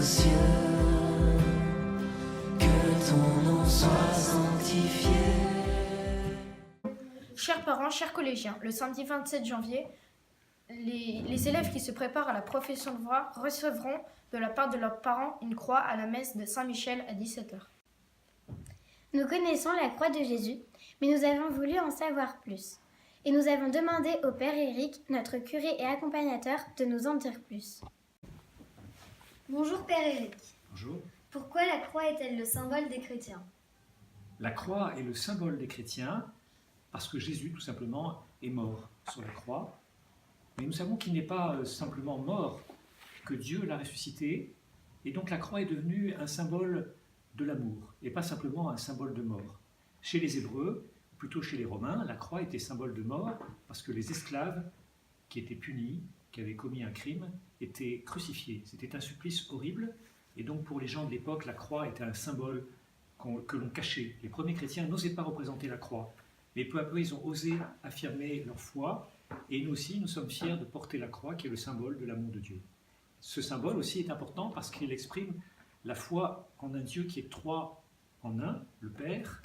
cieux, que ton nom soit sanctifié. Chers parents, chers collégiens, le samedi 27 janvier, les élèves qui se préparent à la profession de foi recevront de la part de leurs parents une croix à la messe de Saint-Michel à 17h. Nous connaissons la croix de Jésus, mais nous avons voulu en savoir plus. Et nous avons demandé au Père Éric, notre curé et accompagnateur, de nous en dire plus. Bonjour Père Éric. Bonjour. Pourquoi la croix est-elle le symbole des chrétiens? La croix est le symbole des chrétiens parce que Jésus, tout simplement, est mort sur la croix. Mais nous savons qu'il n'est pas simplement mort, que Dieu l'a ressuscité. Et donc la croix est devenue un symbole de l'amour et pas simplement un symbole de mort. Chez les Hébreux, plutôt chez les Romains, la croix était symbole de mort parce que les esclaves qui étaient punis, qui avaient commis un crime, étaient crucifiés. C'était un supplice horrible. Et donc pour les gens de l'époque, la croix était un symbole que l'on cachait. Les premiers chrétiens n'osaient pas représenter la croix. Mais peu à peu, ils ont osé affirmer leur foi. Et nous aussi, nous sommes fiers de porter la croix, qui est le symbole de l'amour de Dieu. Ce symbole aussi est important parce qu'il exprime la foi en un Dieu qui est trois en un, le Père,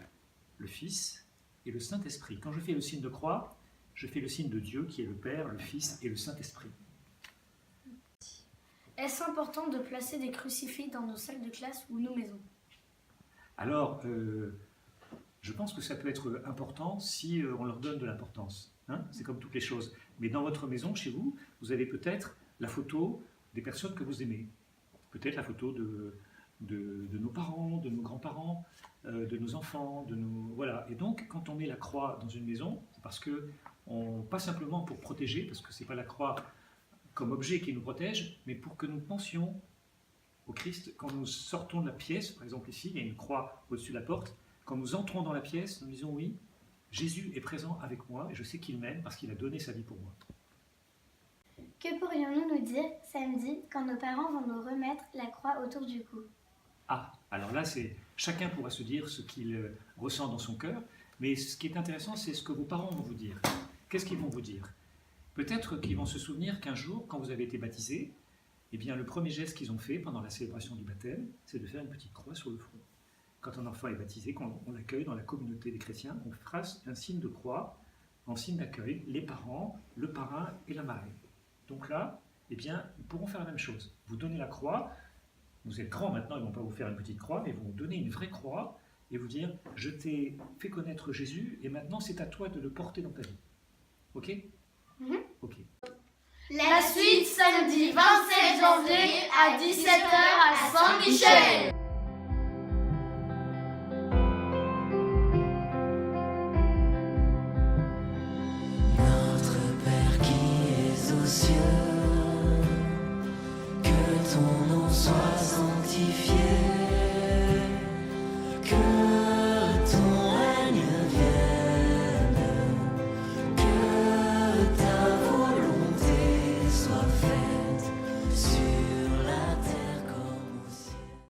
le Fils et le Saint-Esprit. Quand je fais le signe de croix, je fais le signe de Dieu qui est le Père, le Fils et le Saint-Esprit. Est-ce important de placer des crucifix dans nos salles de classe ou nos maisons? Alors, je pense que ça peut être important si on leur donne de l'importance. Hein, c'est comme toutes les choses. Mais dans votre maison, chez vous, vous avez peut-être la photo des personnes que vous aimez. Peut-être la photo de nos parents, de nos grands-parents, de nos enfants, voilà. Et donc, quand on met la croix dans une maison, c'est parce que, pas simplement pour protéger, parce que ce n'est pas la croix comme objet qui nous protège, mais pour que nous pensions au Christ quand nous sortons de la pièce. Par exemple ici, il y a une croix au-dessus de la porte. Quand nous entrons dans la pièce, nous disons oui, Jésus est présent avec moi et je sais qu'il m'aime parce qu'il a donné sa vie pour moi. Que pourrions-nous nous dire samedi quand nos parents vont nous remettre la croix autour du cou? Ah, alors là, chacun pourra se dire ce qu'il ressent dans son cœur, mais ce qui est intéressant, c'est ce que vos parents vont vous dire. Qu'est-ce qu'ils vont vous dire? Peut-être qu'ils vont se souvenir qu'un jour, quand vous avez été baptisé, eh bien, le premier geste qu'ils ont fait pendant la célébration du baptême, c'est de faire une petite croix sur le front. Quand un enfant est baptisé, quand on l'accueille dans la communauté des chrétiens, on trace un signe de croix en signe d'accueil, les parents, le parrain et la marraine. Donc là, eh bien, ils pourront faire la même chose. Vous donnez la croix, vous êtes grand maintenant, ils ne vont pas vous faire une petite croix, mais ils vont vous donner une vraie croix et vous dire « Je t'ai fait connaître Jésus et maintenant c'est à toi de le porter dans ta vie. » Ok? Ok. La suite samedi 27 janvier à 17h à Saint-Michel.